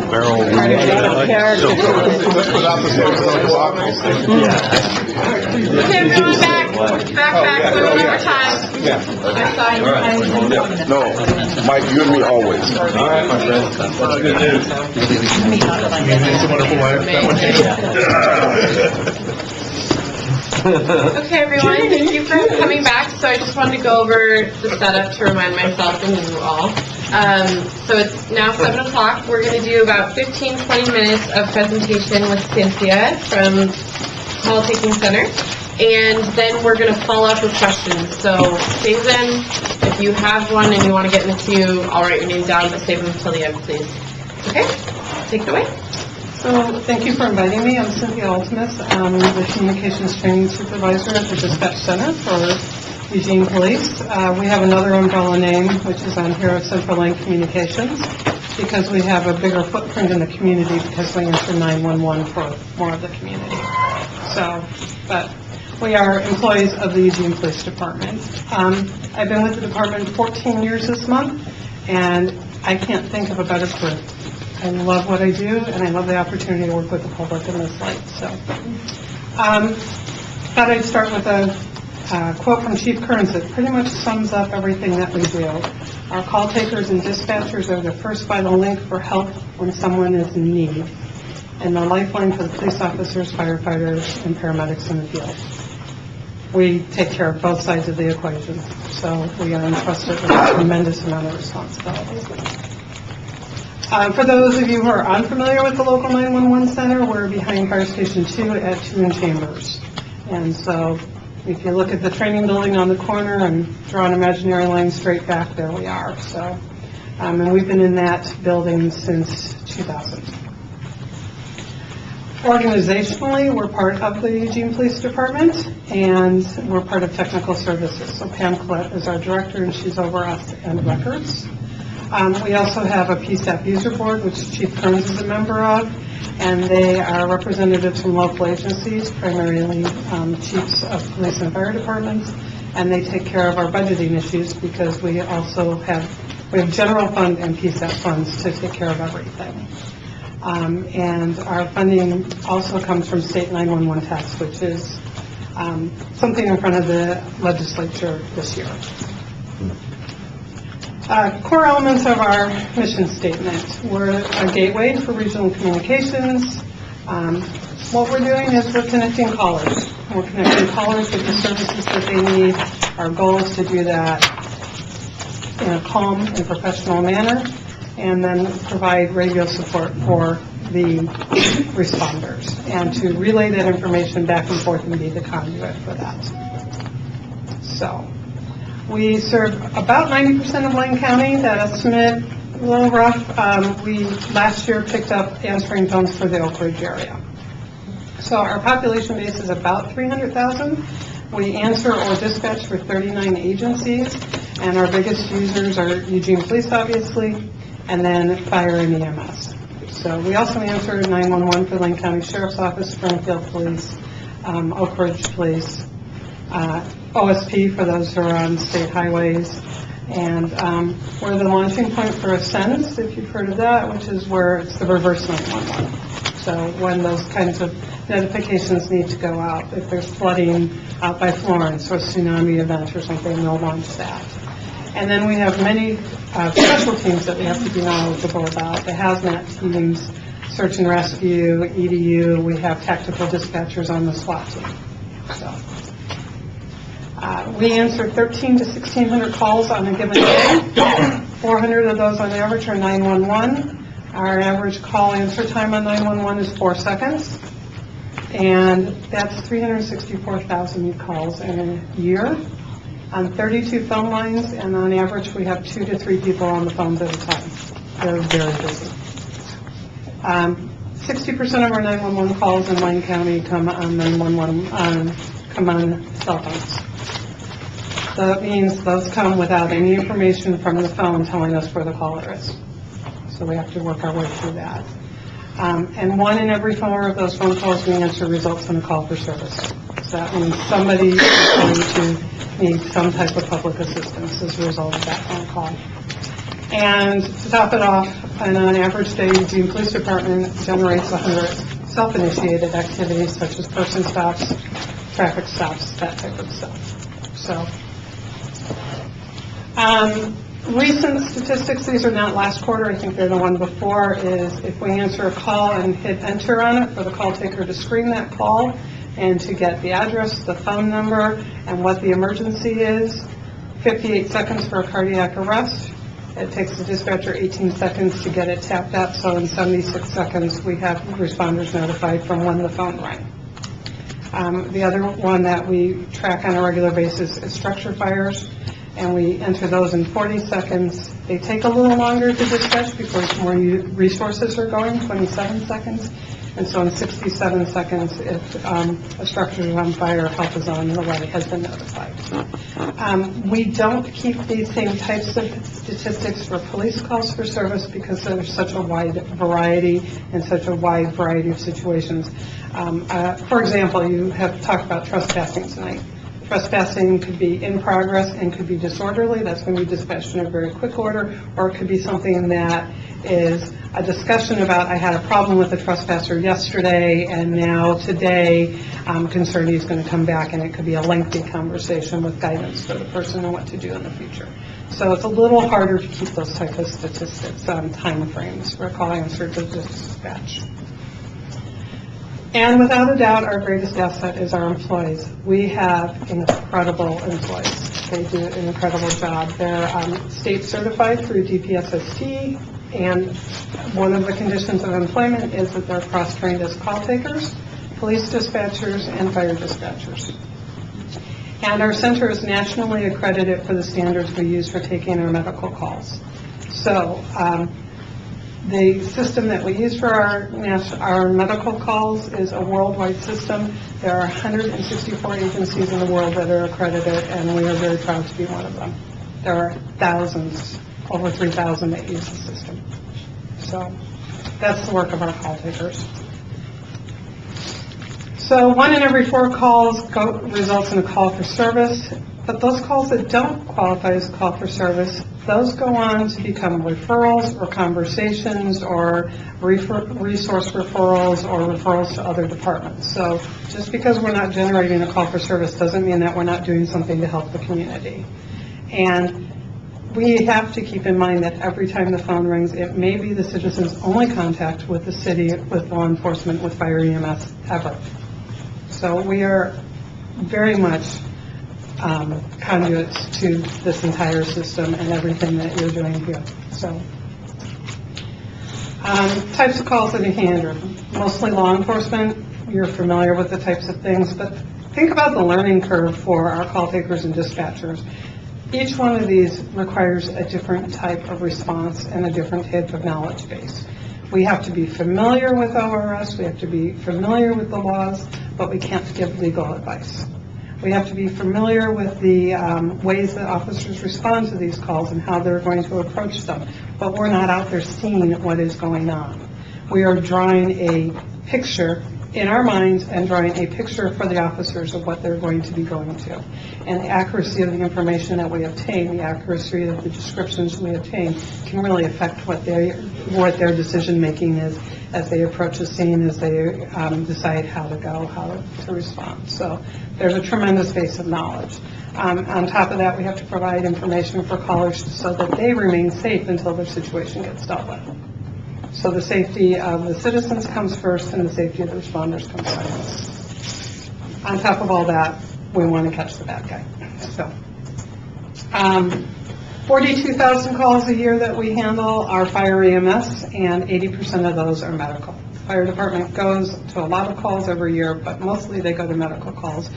barrel. Okay, everyone back one more time. No, Mike, you and me always. All right, my friend. That's good news. It's a wonderful life. Okay, everyone, thank you for coming back. So I just wanted to go over the setup to remind myself and you all. So it's now 7 o'clock. We're going to do about 15-20 minutes of presentation with Cynthia from Call Taking Center. And then we're going to follow up with questions. So save them. If you have one and you want to get in the queue, I'll write your name down, but save them until the end, please. Okay? Take it away. So thank you for inviting me. I'm Cynthia Altimus. I'm the Communications Training Supervisor at the Dispatch Center for Eugene Police. We have another umbrella name, which is on here of Central Line Communications, because we have a bigger footprint in the community because we answer 911 for more of the community. So, but we are employees of the Eugene Police Department. I've been with the department 14 years this month, and I can't think of a better career. I love what I do, and I love the opportunity to work with the public in this light. So, thought I'd start with a quote from Chief Kearns that pretty much sums up everything that we do. Our call takers and dispatchers are the first vital link for help when someone is in need, and the lifeline for the police officers, firefighters, and paramedics in the field. We take care of both sides of the equation, so we are entrusted with a tremendous amount of responsibility. For those of you who are unfamiliar with the local 911 center, we're behind Fire Station 2 at 2 in Chambers. And so if you look at the training building on the corner and draw an imaginary line straight back, there we are. So, and we've been in that building since 2000. Organizationally, we're part of the Eugene Police Department, and we're part of Technical Services. So Pam Collette is our director, and she's over us and records. We also have a PSAP user board, which Chief Kearns is a member of, and they are representatives from local agencies, primarily chiefs of police and fire departments, and they take care of our budgeting issues because we also have general fund and PSAP funds to take care of everything. And our funding also comes from state 911 tax, which is something in front of the legislature this year. Core elements of our mission statement. We're a gateway for regional communications. What we're doing is we're connecting callers. We're connecting callers with the services that they need. Our goal is to do that in a calm and professional manner, and then provide radio support for the responders, and to relay that information back and forth and be the conduit for that. So, we serve about 90% of Lane County. That estimate, a little rough. We last year picked up answering phones for the Oak Ridge area. So our population base is about 300,000. We answer or dispatch for 39 agencies, and our biggest users are Eugene Police, obviously, and then Fire and EMS. So we also answer 911 for Lane County Sheriff's Office, Springfield Police, Oak Ridge Police, OSP for those who are on state highways, and we're the launching point for Ascend, if you've heard of that, which is where it's the reverse 911. So when those kinds of notifications need to go out, if there's flooding out by Florence or a tsunami event or something, they'll launch that. And then we have many special teams that we have to be knowledgeable about. The hazmat teams, search and rescue, EDU, we have tactical dispatchers on the SWAT team. So. We answer 1,300 to 1,600 calls on a given day. 400 of those on average are 911. Our average call answer time on 911 is 4 seconds. And that's 364,000 calls in a year on 32 phone lines. And on average, we have 2 to 3 people on the phones at a time. They're very busy. 60% of our 911 calls in Lane County come on 911, come on cell phones. So that means those come without any information from the phone telling us where the caller is. So we have to work our way through that. And 1 in every 4 of those phone calls we answer results in a call for service. So that means somebody is going to need some type of public assistance as a result of that phone call. And to top it off, on an average day, Eugene Police Department generates 100 self-initiated activities such as person stops, traffic stops, that type of stuff. So, recent statistics, these are not last quarter, I think they're the one before, is if we answer a call and hit enter on it for the call taker to screen that call and to get the address, the phone number, and what the emergency is, 58 seconds for a cardiac arrest. It takes the dispatcher 18 seconds to get it tapped out, so in 76 seconds we have responders notified from when the phone rang. The other one that we track on a regular basis is structure fires, and we enter those in 40 seconds. They take a little longer to dispatch because more resources are going, 27 seconds. And so in 67 seconds, if a structure is on fire, help is on the way, has been notified. We don't keep these same types of statistics for police calls for service because there's such a wide variety and such a wide variety of situations. For example, you have talked about trespassing tonight. Trespassing could be in progress and could be disorderly. That's going to be dispatched in a very quick order, or it could be something that is a discussion about, I had a problem with a trespasser yesterday, and now today I'm concerned he's going to come back, and it could be a lengthy conversation with guidance for the person and what to do in the future. So it's a little harder to keep those type of statistics on time frames for calling a search of dispatch. And without a doubt, our greatest asset is our employees. We have incredible employees. They do an incredible job. They're state certified through DPSST, and one of the conditions of employment is that they're cross-trained as call takers, police dispatchers, and fire dispatchers. And our center is nationally accredited for the standards we use for taking our medical calls. So, the system that we use for our medical calls is a worldwide system. There are 164 agencies in the world that are accredited, and we are very proud to be one of them. There are thousands, over 3,000 that use the system. So that's the work of our call takers. So 1 in every 4 calls results in a call for service, but those calls that don't qualify as a call for service, those go on to become referrals or conversations or resource referrals or referrals to other departments. So just because we're not generating a call for service doesn't mean that we're not doing something to help the community. And we have to keep in mind that every time the phone rings, it may be the citizen's only contact with the city, with law enforcement, with fire EMS ever. So we are very much conduits to this entire system and everything that you're doing here. So, types of calls that we handle, mostly law enforcement. You're familiar with the types of things, but think about the learning curve for our call takers and dispatchers. Each one of these requires a different type of response and a different type of knowledge base. We have to be familiar with ORS, we have to be familiar with the laws, but we can't give legal advice. We have to be familiar with the ways that officers respond to these calls and how they're going to approach them, but we're not out there seeing what is going on. We are drawing a picture in our minds and drawing a picture for the officers of what they're going to be going to. And the accuracy of the information that we obtain, the accuracy of the descriptions we obtain can really affect what their decision making is as they approach the scene, as they decide how to go, how to respond. So there's a tremendous base of knowledge. On top of that, we have to provide information for callers so that they remain safe until their situation gets dealt with. So the safety of the citizens comes first and the safety of the responders comes second. On top of all that, we want to catch the bad guy. So, 42,000 calls a year that we handle are fire EMS, and 80% of those are medical. The fire department goes to a lot of calls every year, but mostly they go to medical calls.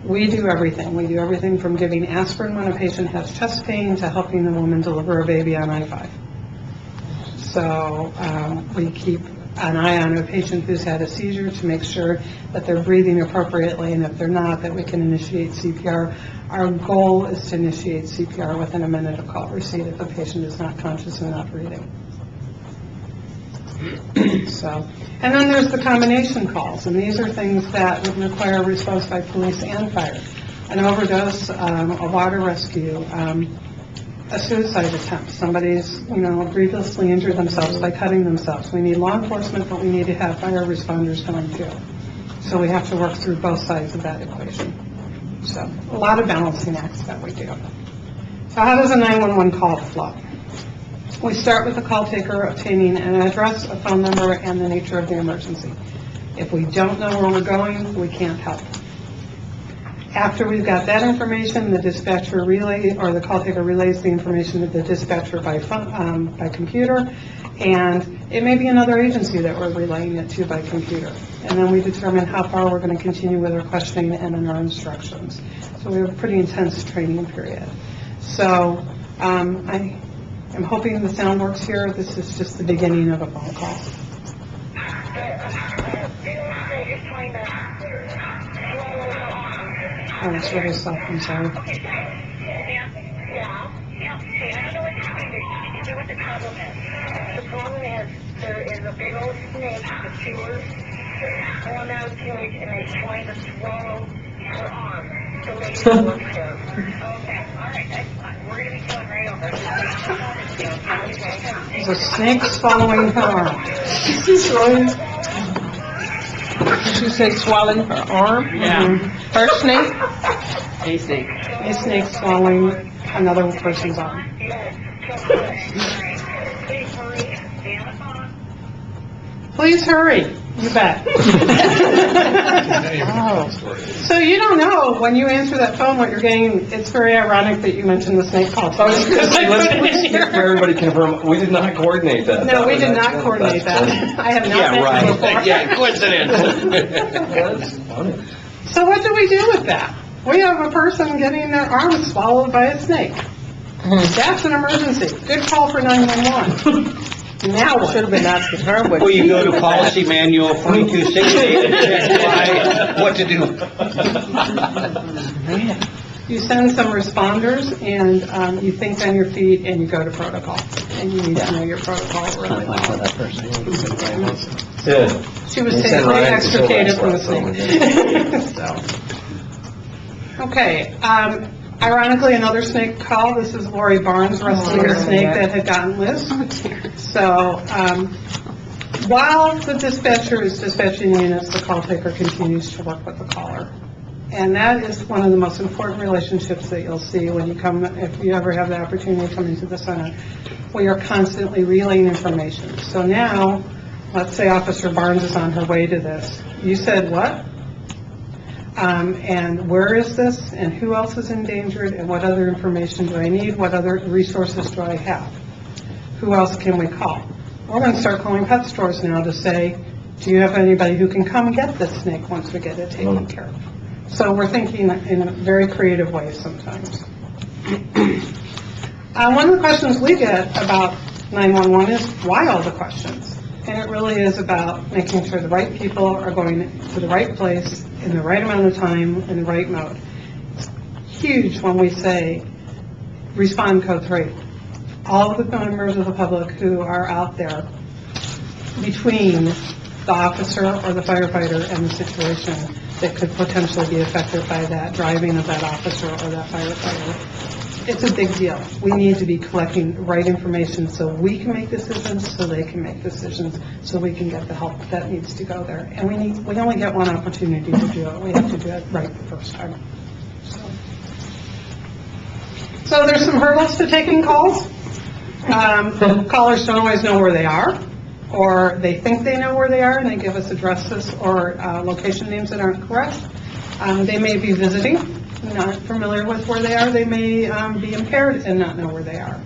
We do everything. We do everything from giving aspirin when a patient has chest pain to helping the woman deliver a baby on I-5. So we keep an eye on a patient who's had a seizure to make sure that they're breathing appropriately, and if they're not, that we can initiate CPR. Our goal is to initiate CPR within a minute of call receipt if the patient is not conscious and not breathing. So, and then there's the combination calls, and these are things that would require a response by police and fire. An overdose, a water rescue, a suicide attempt. Somebody's, grievously injured themselves by cutting themselves. We need law enforcement, but we need to have fire responders coming too. So we have to work through both sides of that equation. So a lot of balancing acts that we do. So how does a 911 call flow? We start with the call taker obtaining an address, a phone number, and the nature of the emergency. If we don't know where we're going, we can't help. After we've got that information, the dispatcher the call taker relays the information to the dispatcher by computer, and it may be another agency that we're relaying it to by computer. And then we determine how far we're going to continue with our questioning and in our instructions. So we have a pretty intense training period. So I'm hoping the sound works here. This is just the beginning of a phone call. Oh, it's really soft, I'm sorry. Yeah. I don't know what the problem is. The problem is there is a big old snake with sewers on out to it, and it's trying to swallow her arm. The lady who works there. Okay, all right, that's fine. We're going to be going right over. There's a snake swallowing her arm. Did you say swallowing her arm? Yeah. Her snake? A snake swallowing another person's arm. Please hurry. You bet. So you don't know when you answer that phone what you're getting. It's very ironic that you mentioned the snake call. So Everybody confirm, we did not coordinate that. No, we did not coordinate that. I have not met you before. Yeah, coincidence. That's funny. So what do we do with that? We have a person getting their arm swallowed by a snake. That's an emergency. Good call for 911. Now what? Should have been asking her what. Well, you go to policy manual 4268 and check what to do. You send some responders, and you think on your feet, and you go to protocol. And you need to know your protocol really well. Yeah. She was safely extricated from the snake. Okay. Ironically, another snake call. This is Lori Barnes rescuing a snake that had gotten loose. So while the dispatcher is dispatching units, the call taker continues to work with the caller. And that is one of the most important relationships that you'll see when you come, if you ever have the opportunity to come into the center. We are constantly relaying information. So now, let's say Officer Barnes is on her way to this. You said what? And where is this? And who else is endangered? And what other information do I need? What other resources do I have? Who else can we call? We're going to start calling pet stores now to say, do you have anybody who can come get this snake once we get it taken care of? So we're thinking in a very creative ways sometimes. One of the questions we get about 911 is why all the questions? And it really is about making sure the right people are going to the right place in the right amount of time in the right mode. It's huge when we say respond code 3. All of the members of the public who are out there between the officer or the firefighter and the situation that could potentially be affected by that driving of that officer or that firefighter. It's a big deal. We need to be collecting the right information so we can make decisions, so they can make decisions, so we can get the help that needs to go there. And we only get one opportunity to do it. We have to do it right the first time. So there's some hurdles to taking calls. Callers don't always know where they are, or they think they know where they are, and they give us addresses or location names that aren't correct. They may be visiting, not familiar with where they are. They may be impaired and not know where they are.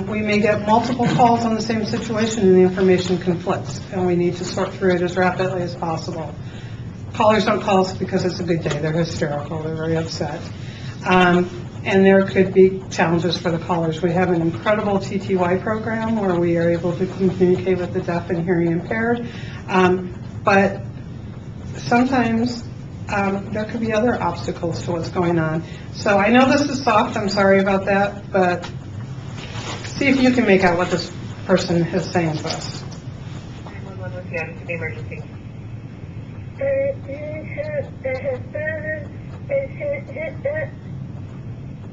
We may get multiple calls on the same situation and the information conflicts, and we need to sort through it as rapidly as possible. Callers don't call us because it's a good day. They're hysterical. They're very upset. And there could be challenges for the callers. We have an incredible TTY program where we are able to communicate with the deaf and hearing impaired. But sometimes there could be other obstacles to what's going on. So I know this is soft, I'm sorry about that, but see if you can make out what this person is saying to us. 911 was the attitude emergency.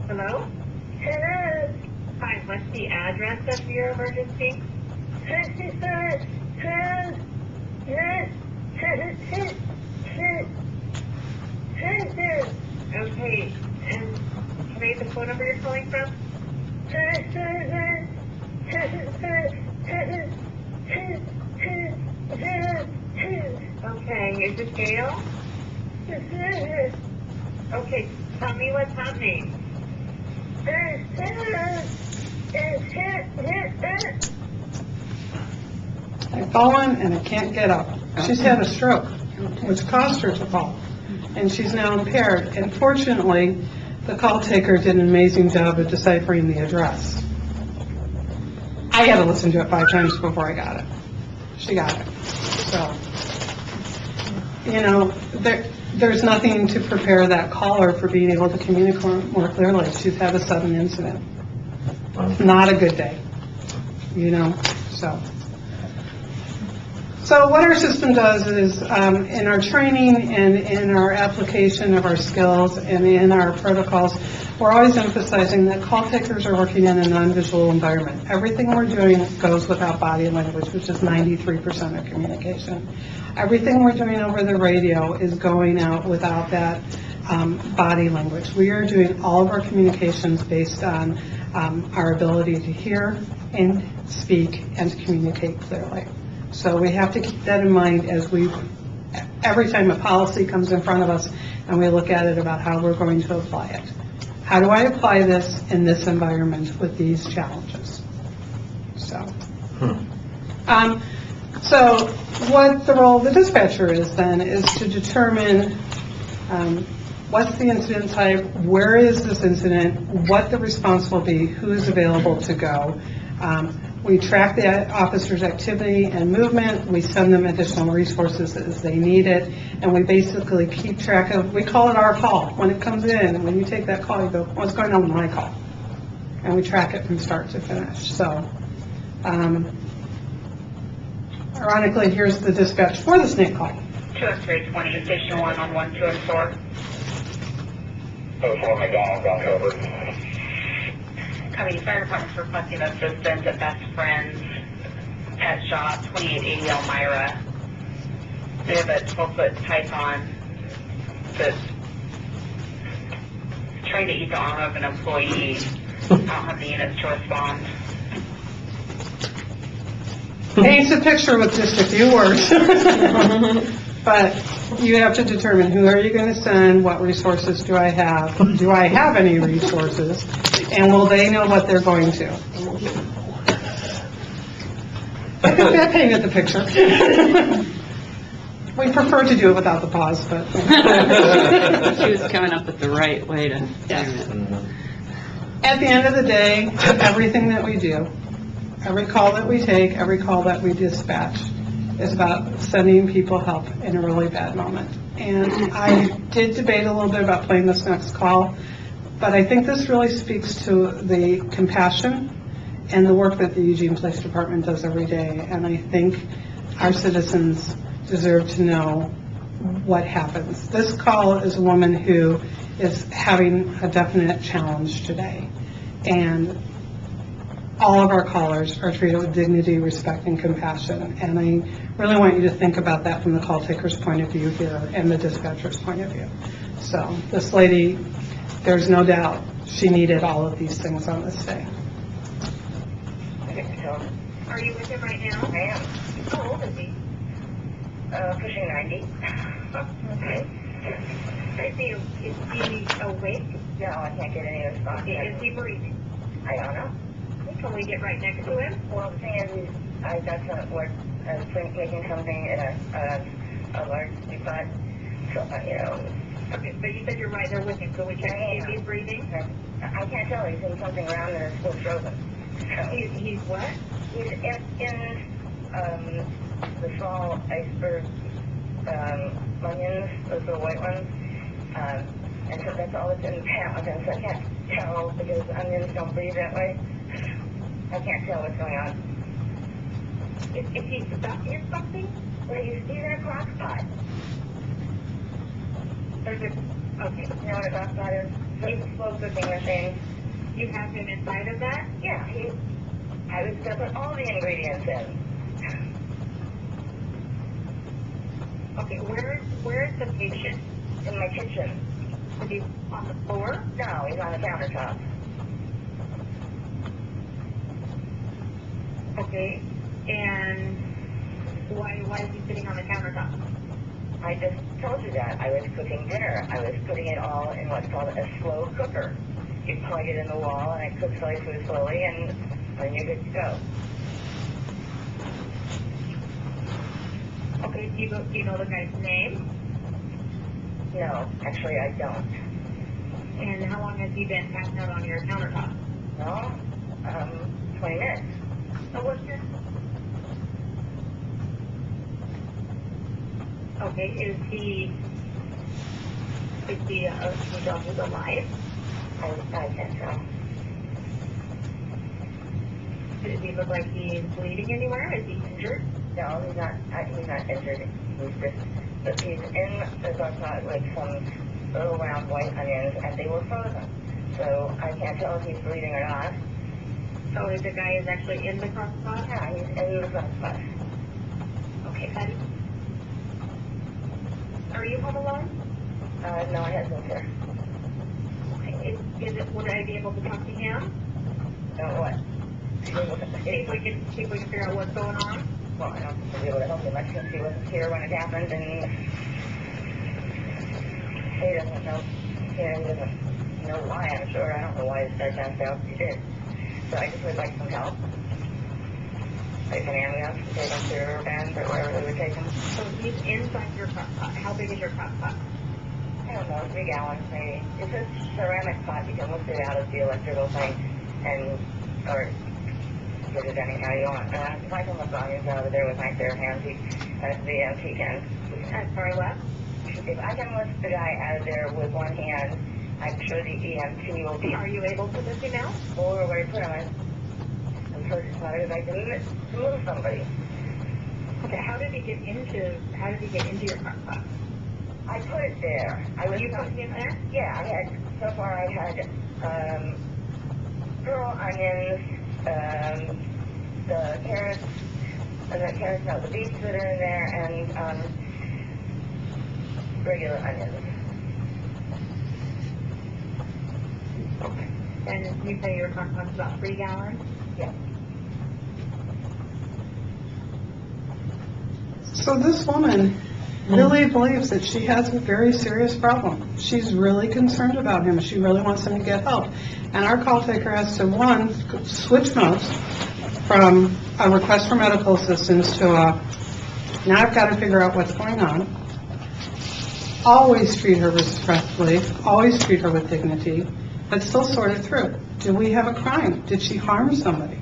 Hello? Hello? fine. What's the address of your emergency? 67 Okay, and can I get the phone number you're calling from? Okay, is this Gail? Okay, tell me what's happening. I've fallen and I can't get up. She's had a stroke, which caused her to fall, and she's now impaired. And fortunately, the call taker did an amazing job of deciphering the address. I had to listen to it 5 times before I got it. She got it. So, you know, there's nothing to prepare that caller for being able to communicate more clearly. She's had a sudden incident. Not a good day, you know, so. So what our system does is, in our training and in our application of our skills and in our protocols, we're always emphasizing that call takers are working in a non-visual environment. Everything we're doing goes without body language, which is 93% of communication. Everything we're doing over the radio is going out without that body language. We are doing all of our communications based on our ability to hear and speak and to communicate clearly. So we have to keep that in mind as every time a policy comes in front of us and we look at it about how we're going to apply it. How do I apply this in this environment with these challenges? So, so what the role of the dispatcher is then is to determine what's the incident type, where is this incident, what the response will be, who is available to go. We track the officer's activity and movement. We send them additional resources as they need it. And we basically keep track of, we call it our call. When it comes in, when you take that call, you go, what's going on with my call? And we track it from start to finish. So, ironically, here's the dispatch for the snake call. 20320, station 1 on 1, 2, and 4. Oh, for McDonald's on cover. County Fire Department's requesting assistance at Best Friends Pet Shop, 2880 Elmira. They have a 12-foot python that's trying to eat the arm of an employee. I don't have the units to respond. Paints a picture with just a few words. But you have to determine who are you going to send, what resources do I have, do I have any resources, and will they know what they're going to? I think that painted the picture. We prefer to do it without the pause, but. She was coming up with the right way to Yes. frame it. At the end of the day, everything that we do, every call that we take, every call that we dispatch, is about sending people help in a really bad moment. And I did debate a little bit about playing this next call, but I think this really speaks to the compassion and the work that the Eugene Police Department does every day. And I think our citizens deserve to know what happens. This call is a woman who is having a definite challenge today. And all of our callers are treated with dignity, respect, and compassion. And I really want you to think about that from the call taker's point of view here and the dispatcher's point of view. So this lady, there's no doubt she needed all of these things on this day. Are you with him right now? I am. How old is he? Pushing 90. Okay. Is he awake? No, I can't get any response. Is he breathing? I don't know. Can we get right next to him? Well, the thing is, I got some work, making something in a large spot. So, you know. Okay, but you said you're right there with him, so we can see if he's breathing? I can't tell. He's in something round and it's still frozen. So, He's what? he's in the small iceberg onions, those little white ones. And so that's all that's in the pan. And so I can't tell because onions don't breathe that way. I can't tell what's going on. Is he stuck in something? Well, he's in a crock pot. Or is it, okay. You know what a crock pot is? It's a slow cooking machine. You have him inside of that? Yeah, I was gonna put all the ingredients in. Okay, where's the patient? In my kitchen. Is he on the floor? No, he's on the countertop. Okay, and why is he sitting on the countertop? I just told you that. I was cooking dinner. I was putting it all in what's called a slow cooker. You plug it in the wall and it cooks all through slowly and then you're good to go. Okay, do you know the guy's name? No, actually I don't. And how long has he been passed out on your countertop? No, 20 minutes. So what's your... Okay, is he alive? I can't tell. Does he look like he's bleeding anywhere? Is he injured? No, he's not injured. He's in the crock-pot with some little round white onions, and they were frozen. So I can't tell if he's bleeding or not. So the guy is actually in the crock pot? Yeah, he's in the crock-pot. Okay, Patty. Are you home alone? No, my husband's here. Okay, would I be able to talk to him? No, what? See if we can figure out what's going on? Well, I don't think I'll be able to help you much since he wasn't here when it happened, and he doesn't know. Yeah, he doesn't know why. I'm sure. I don't know why he started passed out. He did. So I just would like some help. Like an ambulance to take him to Riverbend or wherever they would take him. So he's inside your crock pot. How big is your crock pot? I don't know, 3 gallons maybe. It's a ceramic pot. You can lift it out of the electrical thing or get it anyhow you want. If I can lift onions out of there with my bare hands, he can. Sorry, what? If I can lift the guy out of there with one hand, I'm sure the EMT will be... Are you able to lift him out? Or where to put him. I'm sure it's not as I can move somebody. Okay, how did he get into your crock pot? I put it there. You put him there? Yeah, so far I had, pearl onions, the beets that are in there, and, regular onions. Okay. And you say your crock pot's about 3 gallons? Yeah. So this woman really believes that she has a very serious problem. She's really concerned about him. She really wants him to get help. And our call taker has to, one, switch modes from a request for medical assistance to a, now I've got to figure out what's going on. Always treat her respectfully, always treat her with dignity, but still sort it through. Do we have a crime? Did she harm somebody?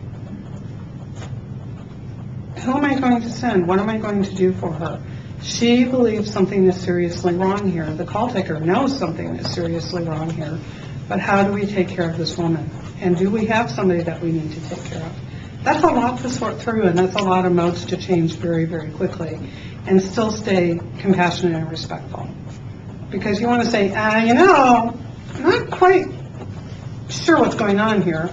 Who am I going to send? What am I going to do for her? She believes something is seriously wrong here. The call taker knows something is seriously wrong here. But how do we take care of this woman? And do we have somebody that we need to take care of? That's a lot to sort through, and that's a lot of modes to change very, very quickly, and still stay compassionate and respectful. Because you want to say, I'm not quite sure what's going on here.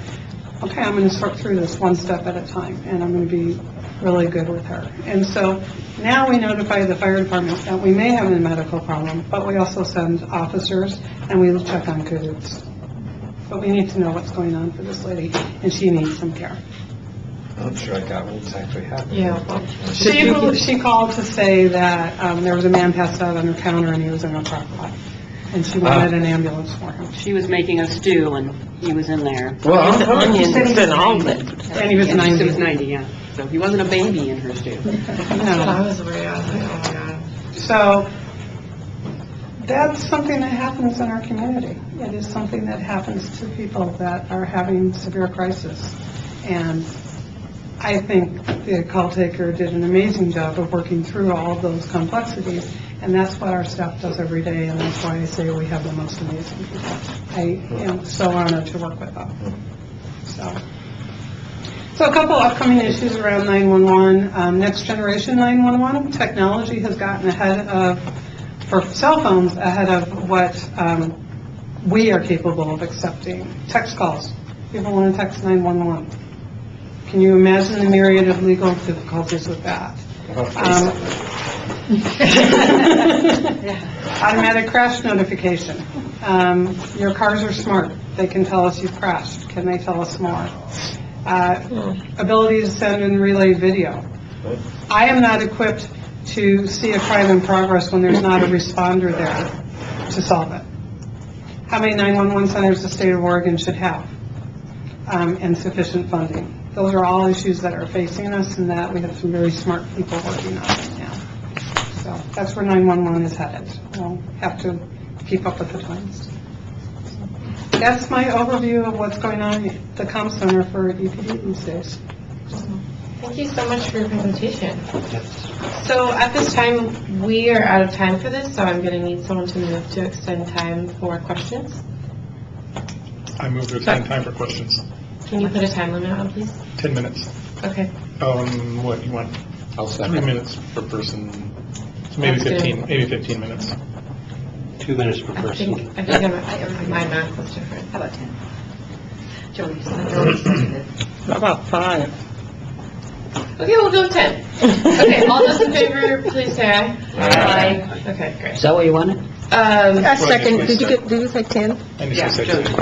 Okay, I'm going to sort through this one step at a time, and I'm going to be really good with her. And so now we notify the fire department that we may have a medical problem, but we also send officers and we check on goods. But we need to know what's going on for this lady, and she needs some care. I'm not sure I got what exactly happened. Yeah. She called to say that there was a man passed out on her counter and he was in her crock pot. And she wanted an ambulance for him. She was making a stew and he was in there. Well, The onions and all of it. And he was 90. He was 90, yeah. So he wasn't a baby in her stew. No. was aware of. Oh, my God. So that's something that happens in our community. It is something that happens to people that are having severe crisis. And I think the call taker did an amazing job of working through all of those complexities, and that's what our staff does every day, and that's why I say we have the most amazing people. I am so honored to work with them. So a couple upcoming issues around 911. Next generation 911 technology has gotten ahead of, for cell phones, ahead of what we are capable of accepting. Text calls. people want to text 911. Can you imagine the myriad of legal difficulties with that? Automatic crash notification. Your cars are smart. They can tell us you've crashed. Can they tell us more? Ability to send and relay video. I am not equipped to see a crime in progress when there's not a responder there to solve it. How many 911 centers the state of Oregon should have, and sufficient funding. Those are all issues that are facing us, and that we have some very smart people working on it now. So that's where 911 is headed. We'll have to keep up with the times. That's my overview of what's going on at the comm center for EPD these days. Thank you so much for your presentation. So at this time, we are out of time for this, so I'm going to need someone to move to extend time for questions. I move to extend time for questions. Can you put a time limit on, please? 10 minutes. Okay. What, you want? I'll 3 second. minutes per person. So maybe That's good. 15 minutes. 2 minutes per I person. think my math was different. How about 10? How about 5? Okay, we'll go with 10. Okay, all those in favor, please say aye. Aye. Okay, great. Is that what you wanted? A second, did you say 10? And you Yeah, say Jody. 10.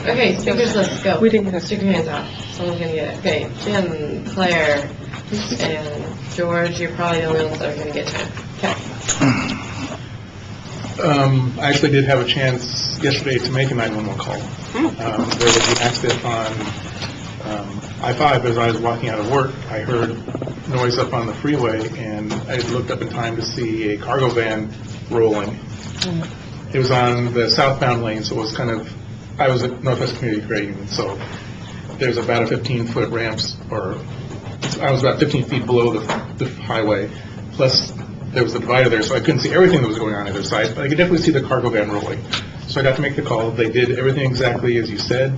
Okay, speakers list, go. We didn't get a Stick your hands out. Someone's gonna get it. Okay, Jim, Claire, and George, you're probably the only ones that are gonna get time. Okay. I actually did have a chance yesterday to make a 911 call. There was an accident on I-5. As I was walking out of work, I heard noise up on the freeway, and I looked up in time to see a cargo van rolling. It was on the southbound lane, so it was kind of, I was at Northwest Community Credit Union, so there's about a 15-foot ramps, or I was about 15 feet below the highway, plus there was a divider there, so I couldn't see everything that was going on either side, but I could definitely see the cargo van rolling. So I got to make the call. They did everything exactly as you said.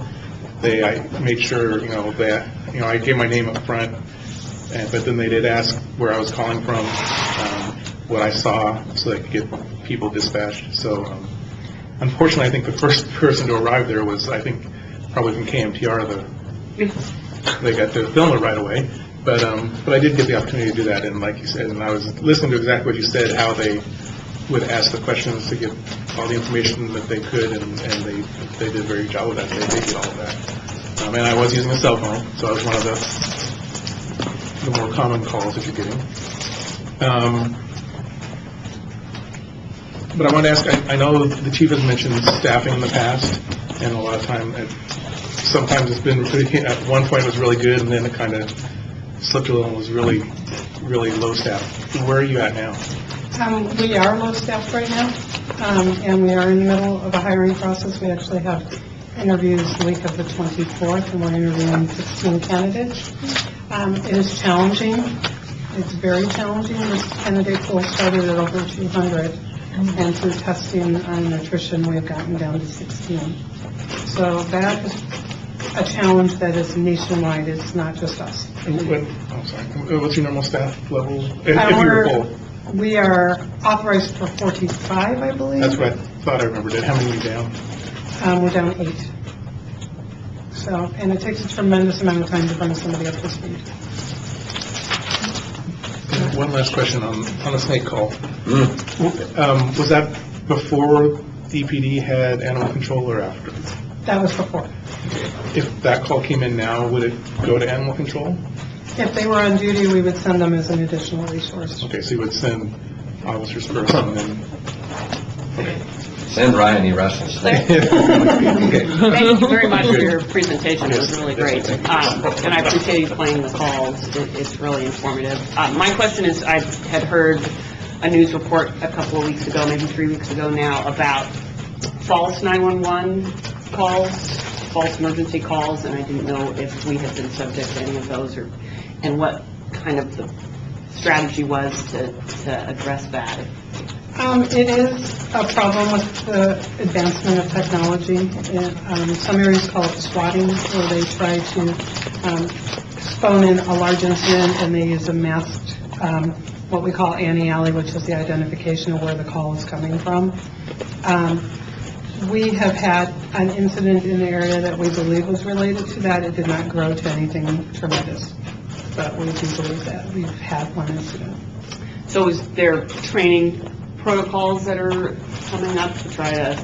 I made sure, I gave my name up front, but then they did ask where I was calling from, what I saw, so they could get people dispatched. So, unfortunately, I think the first person to arrive there was, I think, probably from KMTR. They got to film it right away. But I did get the opportunity to do that, and like you said, and I was listening to exactly what you said, how they would ask the questions to get all the information that they could, and they did a very good job with that. They did all of that. And I was using a cell phone, so I was one of the more common calls that you're getting. But I want to ask, I know the chief has mentioned staffing in the past, and a lot of time, sometimes it's been, at one point it was really good, and then it kind of slipped a little and was really, really low staff. Where are you at now? We are low staffed right now, and we are in the middle of a hiring process. We actually have interviews the week of the 24th, and we're interviewing 16 candidates. It is challenging. It's very challenging. This candidate pool started at over 200, and through testing and attrition, we've gotten down to 16. So that is a challenge that is nationwide. It's not just us. What's your normal staff level? If you're full. We are authorized for 45, I believe. That's what I thought I remembered it. How many are you down? We're down 8. So, and it takes a tremendous amount of time to bring somebody up to speed. And one last question on the snake call. Was that before EPD had animal control or after? That was before. If that call came in now, would it go to animal control? If they were on duty, we would send them as an additional resource. Okay, so you would send officers first and then... Okay. Send Ryan, he wrestles. Thank you very much for your presentation. It was really great. And I appreciate you playing the calls. It's really informative. My question is, I had heard a news report a couple of weeks ago, maybe 3 weeks ago now, about false 911 calls, false emergency calls, and I didn't know if we had been subject to any of those, and what kind of the strategy was to address that. It is a problem with the advancement of technology. Some areas call it swatting, where they try to phone in a large incident and they use a masked, what we call anti-alley, which is the identification of where the call is coming from. We have had an incident in the area that we believe was related to that. It did not grow to anything tremendous, but we do believe that we've had one incident. So is there training protocols that are coming up to try to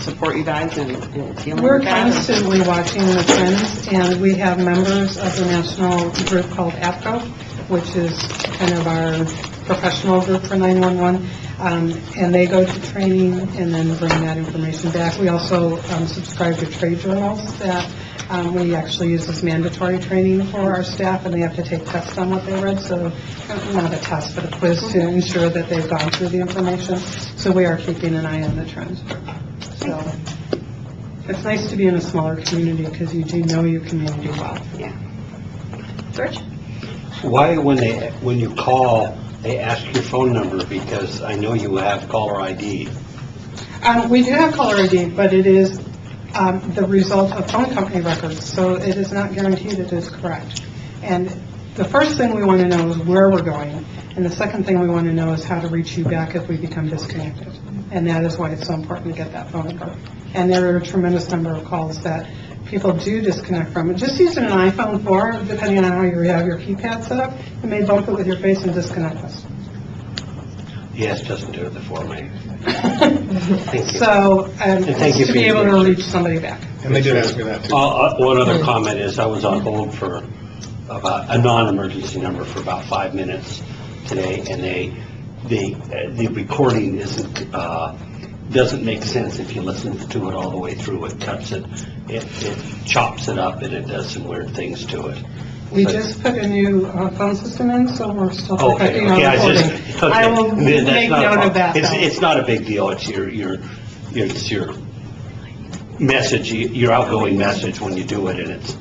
support you guys in dealing We're with that? constantly watching the trends, and we have members of the national group called APCO, which is kind of our professional group for 911, and they go to training and then bring that information back. We also subscribe to trade journals that we actually use as mandatory training for our staff, and they have to take tests on what they read, so not a test, but a quiz to ensure that they've gone through the information. So we are keeping an eye on the trends. So it's nice to be in a smaller community because you do know your community well. Yeah. George? Why, when you call, they ask your phone number? Because I know you have caller ID. We do have caller ID, but it is the result of phone company records, so it is not guaranteed it is correct. And the first thing we want to know is where we're going, and the second thing we want to know is how to reach you back if we become disconnected. And that is why it's so important to get that phone number. And there are a tremendous number of calls that people do disconnect from. Just using an iPhone 4, depending on how you have your keypad set up, it may bump it with your face and disconnect us. Yes, doesn't do it before me. Thank you. So, thank you to for be your able to leadership. reach somebody back. And they did ask me that, too. One other comment is I was on hold for about a non-emergency number for about 5 minutes today, and the recording doesn't make sense if you listen to it all the way through. It cuts it, it chops it up, and it does some weird things to it. We just put a new phone system in, so we're still Okay, perfecting our recording. okay. I will Then that's make not a note of problem. that, though. It's not a big deal. It's your message, your outgoing message when you do it, and it's,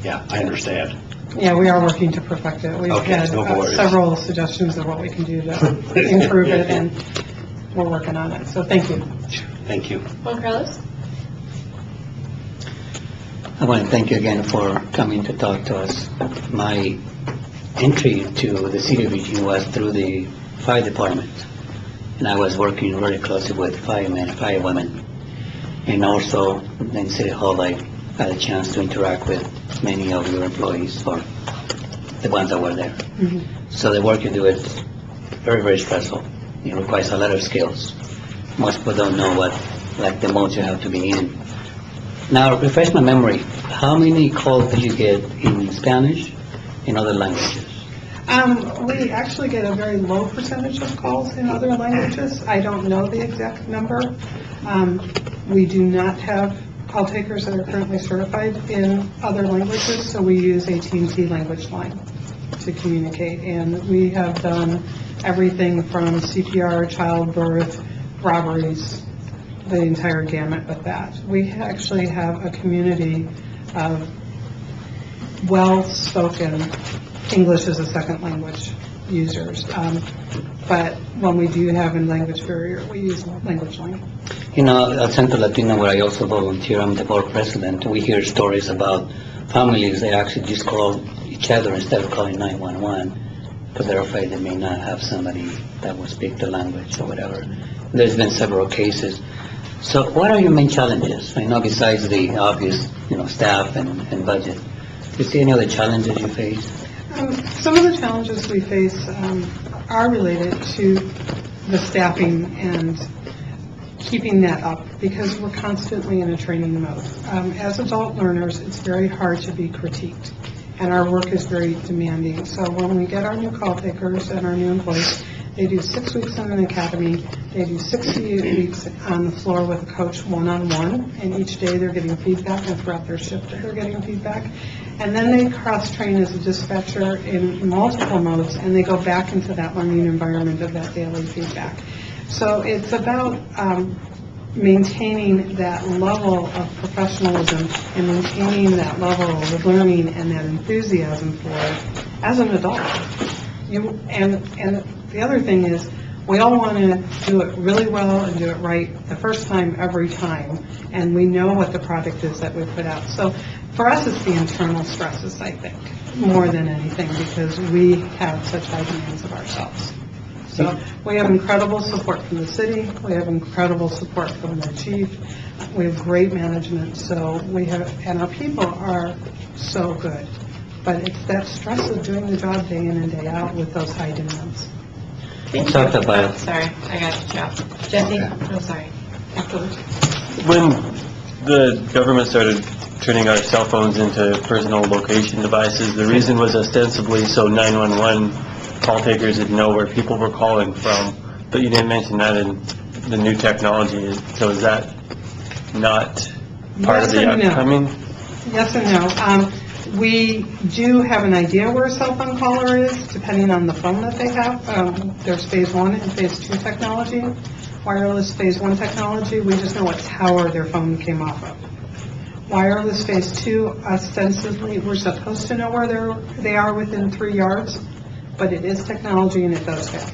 yeah, I understand. Yeah, we are working to perfect it. We've Okay, had no worries. several suggestions of what we can do to improve it, and we're working on it. So thank you. Thank you. Juan Carlos? I want to thank you again for coming to talk to us. My entry to the city of Eugene was through the fire department, and I was working very closely with firemen, firewomen, and also in City Hall I had a chance to interact with many of your employees, or the ones that were there. So the work you do is very, very stressful. It requires a lot of skills. Most people don't know what, like, the modes you have to be in. Now, refresh my memory. How many calls did you get in Spanish and other languages? We actually get a very low percentage of calls in other languages. I don't know the exact number. We do not have call takers that are currently certified in other languages, so we use AT&T language line to communicate. And we have done everything from CPR, childbirth, robberies, the entire gamut with that. We actually have a community of well-spoken English as a second language users. But when we do have a language barrier, we use language line. You know, at Centro Latino, where I also volunteer, I'm the board president, we hear stories about families that actually just call each other instead of calling 911 because they're afraid they may not have somebody that will speak the language or whatever. There's been several cases. So what are your main challenges? I know besides the obvious, staff and budget, do you see any other challenges you face? Some of the challenges we face are related to the staffing and keeping that up because we're constantly in a training mode. As adult learners, it's very hard to be critiqued, and our work is very demanding. So when we get our new call takers and our new employees, they do 6 weeks in an academy. They do 68 weeks on the floor with a coach one-on-one, and each day they're getting feedback, and throughout their shift they're getting feedback. And then they cross-train as a dispatcher in multiple modes, and they go back into that learning environment of that daily feedback. So it's about maintaining that level of professionalism and maintaining that level of learning and that enthusiasm for it as an adult. And the other thing is, we all want to do it really well and do it right the first time, every time, and we know what the product is that we put out. So for us, it's the internal stresses, I think, more than anything, because we have such high demands of ourselves. So we have incredible support from the city, we have incredible support from the chief, we have great management, so we have, and our people are so good. But it's that stress of doing the job day in and day out with those high demands. Thank Talk you. about- Oh, sorry, I got you off. Jesse, I'm sorry. When the government started turning our cell phones into personal location devices, the reason was ostensibly so 911 call takers would know where people were calling from, but you didn't mention that in the new technology. So is that not part of the Yes and no. upcoming? Yes and no. We do have an idea where a cell phone caller is, depending on the phone that they have. There's phase 1 and phase 2 technology. Wireless phase 1 technology, we just know what tower their phone came off of. Wireless phase 2, ostensibly, we're supposed to know where they are within 3 yards, but it is technology and it does fail.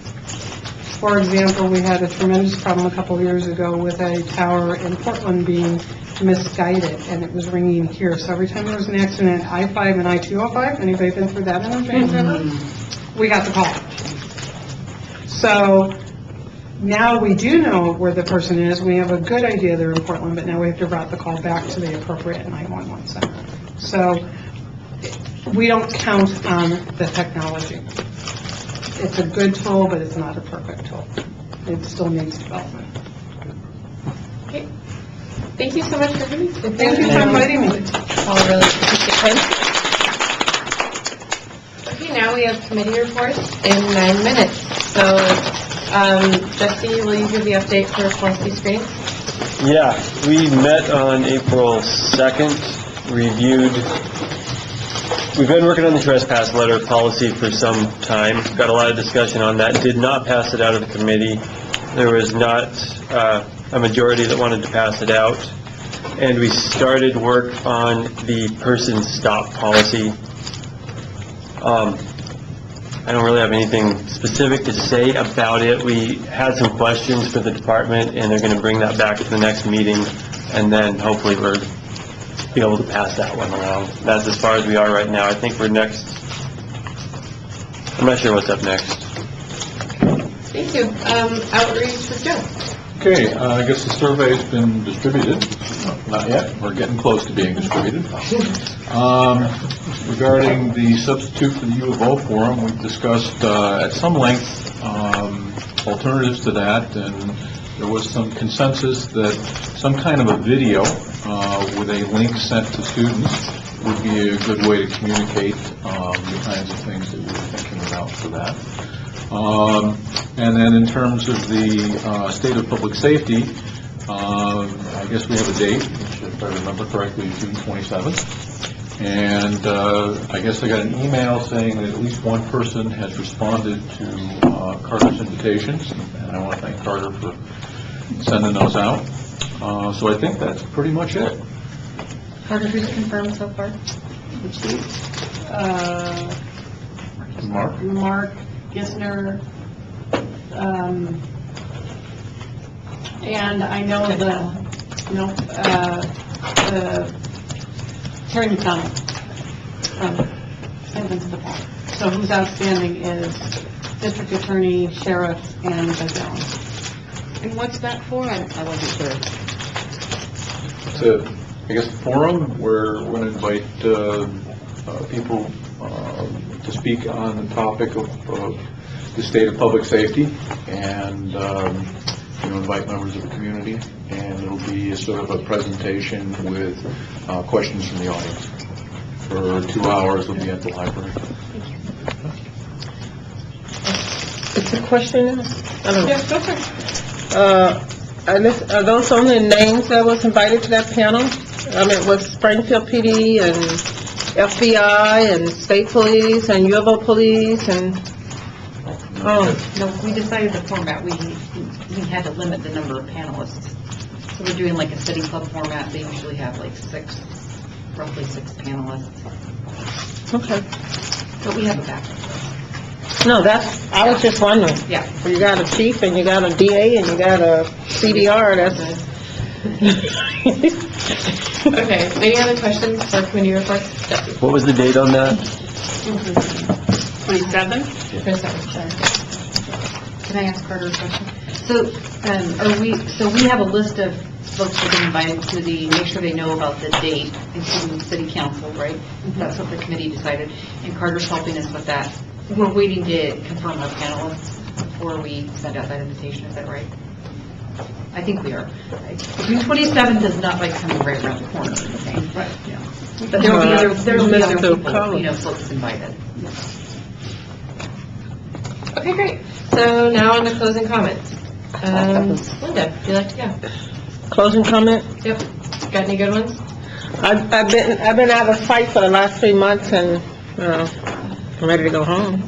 For example, we had a tremendous problem a couple of years ago with a tower in Portland being misguided, and it was ringing here. So every time there was an accident, I-5 and I-205, anybody been through that interchange ever? We got the call. So now we do know where the person is. We have a good idea they're in Portland, but now we have to route the call back to the appropriate 911 center. So we don't count on the technology. It's a good tool, but it's not a perfect tool. It still needs development. Okay. Thank you so much for coming. Thank you for inviting me. All really appreciate it. Okay, now we have committee reports in 9 minutes. So, Jesse, will you give the update for policy screening? Yeah, we met on April 2nd, we've been working on the trespass letter policy for some time, got a lot of discussion on that, did not pass it out of the committee. There was not a majority that wanted to pass it out, and we started work on the person stop policy. I don't really have anything specific to say about it. We had some questions for the department, and they're going to bring that back to the next meeting, and then hopefully we'll be able to pass that one around. That's as far as we are right now. I think we're next. I'm not sure what's up next. Thank you. Outreach with Joe. Okay, I guess the survey's been distributed. Not yet, we're getting close to being distributed. Regarding the substitute for the U of O forum, we've discussed at some length alternatives to that, and there was some consensus that some kind of a video with a link sent to students would be a good way to communicate the kinds of things that we were thinking about for that. And then in terms of the state of public safety, I guess we have a date, which if I remember correctly is June 27th. And I guess I got an email saying that at least one person has responded to Carter's invitations, and I want to thank Carter for sending those out. So I think that's pretty much it. Carter, who's confirmed so far? Mark? Gissner, and I know the Terry McDonald from St. Vincent de Paul. So who's outstanding is District Attorney, Sheriff, and Judge Allen. And what's that for? I wasn't sure. It's a, I guess, forum where we're going to invite people to speak on the topic of the state of public safety, and invite members of the community, and it'll be a sort of a presentation with questions from the audience. For 2 hours, it'll be at the library. It's a question? I don't know. Yes, go for it. Are those only names that was invited to that panel? I mean, it was Springfield PD and FBI and State Police and U of O Police and, No, we decided the format, we had to limit the number of panelists. So we're doing like a city club format, they usually have like roughly six panelists. okay. But we have a backup. No, I was just wondering. Yeah. You got a chief and you got a DA and you got a CDR, Okay, any other questions for committee reports? Jesse? What was the date on that? 27? For a second, sorry. Can I ask Carter a question? So, we have a list of folks that are invited to make sure they know about the date, including city council, right? That's what the committee decided, and Carter's helping us with that. We're waiting to confirm our panelists before we send out that invitation, is that right? I think we are. June 27th is not like coming right around the corner or anything. Right. Yeah. But there will be other people, folks invited. Okay, great. So now on to closing comments. Linda, would you like to go? Closing comment? Yep. Got any good ones? I've been out of sight for the last 3 months, and I'm ready to go home.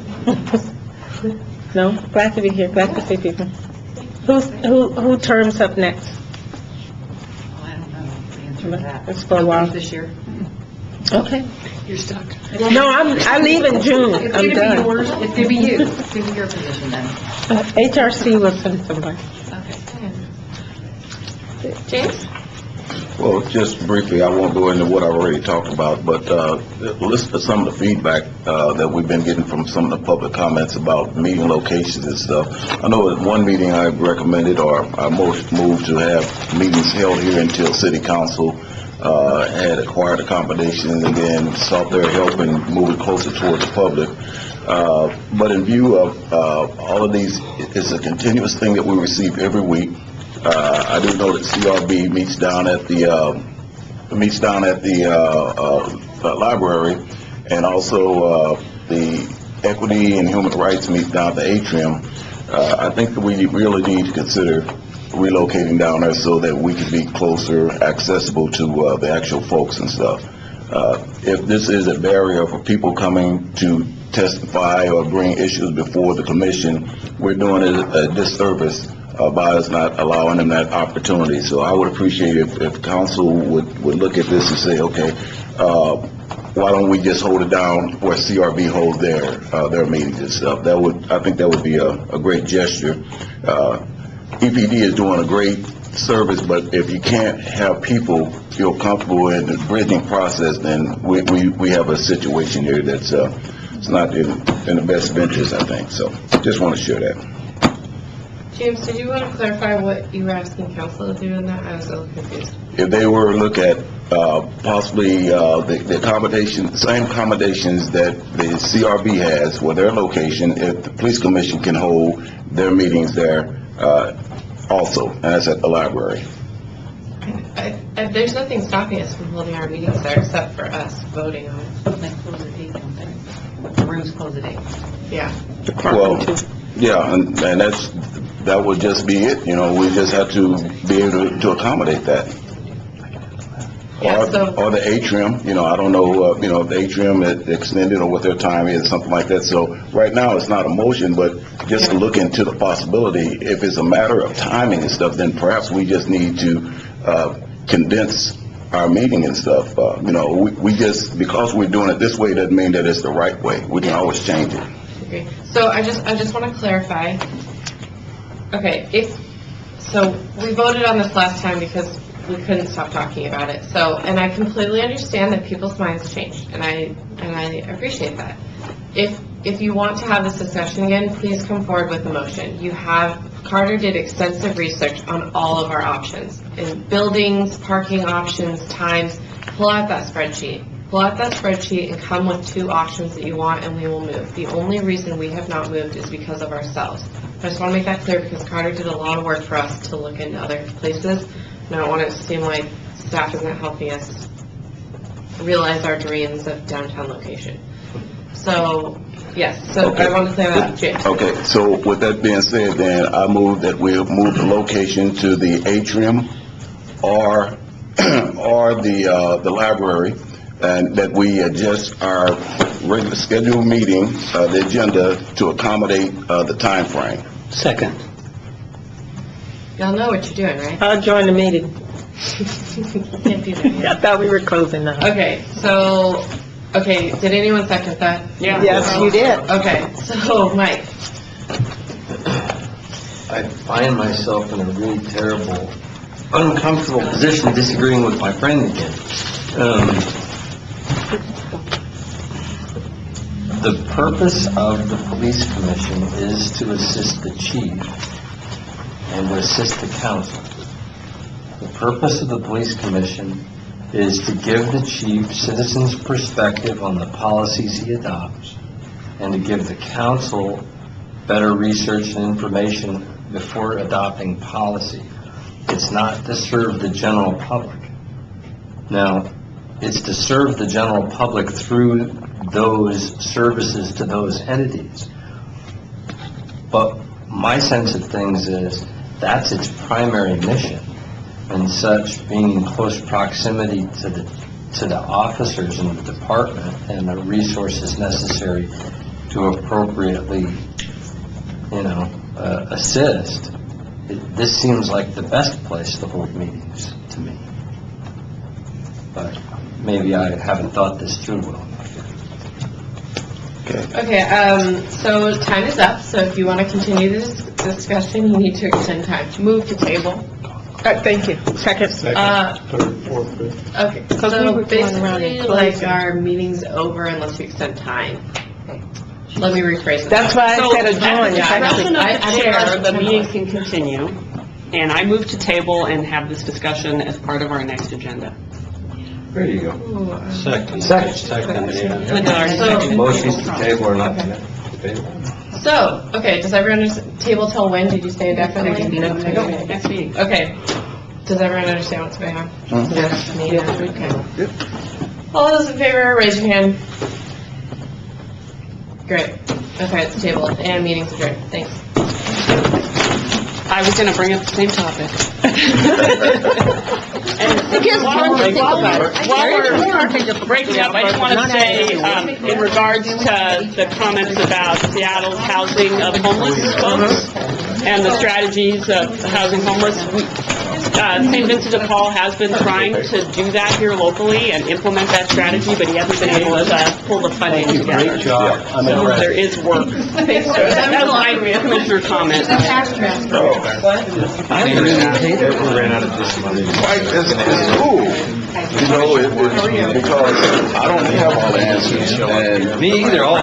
No, glad to be here. Glad to see people. Who terms up next? I don't know the answer to that. It's for a while. This year. Okay. You're stuck. No, I leave in June. It's I'm going to be done. yours. It's going to be you. It's going to be your position then. HRC will send somebody. Okay. James? Well, just briefly, I won't go into what I already talked about, but listen to some of the feedback that we've been getting from some of the public comments about meeting locations and stuff. I know at one meeting I recommended, or I most moved to have meetings held here until City Council had acquired accommodations and then sought their help in moving closer toward the public. But in view of all of these, it's a continuous thing that we receive every week. I do know that CRB meets down at the library, and also the Equity and Human Rights meets down at the atrium. I think that we really need to consider relocating down there so that we can be closer, accessible to the actual folks and stuff. If this is a barrier for people coming to testify or bring issues before the commission, we're doing a disservice by us not allowing them that opportunity. So I would appreciate if council would look at this and say, okay, why don't we just hold it down where CRB holds their meetings and stuff. I think that would be a great gesture. EPD is doing a great service, but if you can't have people feel comfortable in the bridging process, then we have a situation here that's it's not in the best interest, I think. So just want to share that. James, did you want to clarify what you were asking council to do in that? I was a little confused. If they were to look at possibly the same accommodations that the CRB has for their location, if the police commission can hold their meetings there also, and that's at the library. There's nothing stopping us from holding our meetings there except for us voting on it. They close at 8, don't they? The rooms close at 8. Yeah. Well, yeah, and that would just be it. We just have to be able to accommodate that. Yeah, or the atrium, I don't know, if the atrium is extended or what their time is, something like that. So right now it's not a motion, but just to look into the possibility. If it's a matter of timing and stuff, then perhaps we just need to condense our meeting and stuff. We just, because we're doing it this way doesn't mean that it's the right way. We can always change it. Okay. So I just want to clarify. Okay, so we voted on this last time because we couldn't stop talking about it. So, and I completely understand that people's minds change, and I appreciate that. If you want to have this discussion again, please come forward with a motion. Carter did extensive research on all of our options, in buildings, parking options, times. Pull out that spreadsheet. Pull out that spreadsheet and come with 2 options that you want, and we will move. The only reason we have not moved is because of ourselves. I just want to make that clear because Carter did a lot of work for us to look into other places, and I don't want it to seem like staff isn't helping us realize our dreams of downtown location. So, yes, so okay. I want to say that, James. Okay, so with that being said, then I move that we'll move the location to the atrium or the library, and that we adjust our regular scheduled meeting, the agenda, to accommodate the time frame. Second. Y'all know what you're doing, right? I'll join the meeting. Can't do that yet. I thought we were closing now. Okay, did anyone second that? Yeah. Yes, you did. Okay, so Mike. I find myself in a really terrible, uncomfortable position disagreeing with my friend again. The purpose of the police commission is to assist the chief and to assist the council. The purpose of the police commission is to give the chief citizens' perspective on the policies he adopts and to give the council better research and information before adopting policy. It's not to serve the general public. Now, it's to serve the general public through those services to those entities. But my sense of things is that's its primary mission, and such being in close proximity to the officers in the department and the resources necessary to appropriately, assist. This seems like the best place to hold meetings to me. But maybe I haven't thought this through well. Okay, so time is up, so if you want to continue this discussion, you need to extend time. Move to table. Thank you. Second. Third, fourth, fifth. Okay, Because we so were going around basically, and like, closing. our meeting's over unless we extend time. Let me rephrase it. That's why I said At adjourn. the It's actually- discretion of I the didn't chair, realize the it was meeting 10. can continue, and I move to table and have this discussion as part of our next agenda. There you go. Second. Second. So- Motions to table or not to table. So, okay, does everyone understand, table till when? Did you say indefinitely? Okay. Next meeting. Okay. Does everyone understand what's going on? Yes. Okay. All those in favor, raise your hand. Great. Okay, it's tabled, and meeting's adjourned. Thanks. I was going to bring up the same topic. While we're breaking up, I just want to say, in regards to the comments about Seattle's housing of homeless folks and the strategies of housing homeless, St. Vincent de Paul has been trying to do that here locally and implement that strategy, but he hasn't been able to pull the funding together. Great job. I'm So impressed. there is work. That was my commissioner comment. We ran out of this money. It's cool, because I don't have all the answers, and Me either.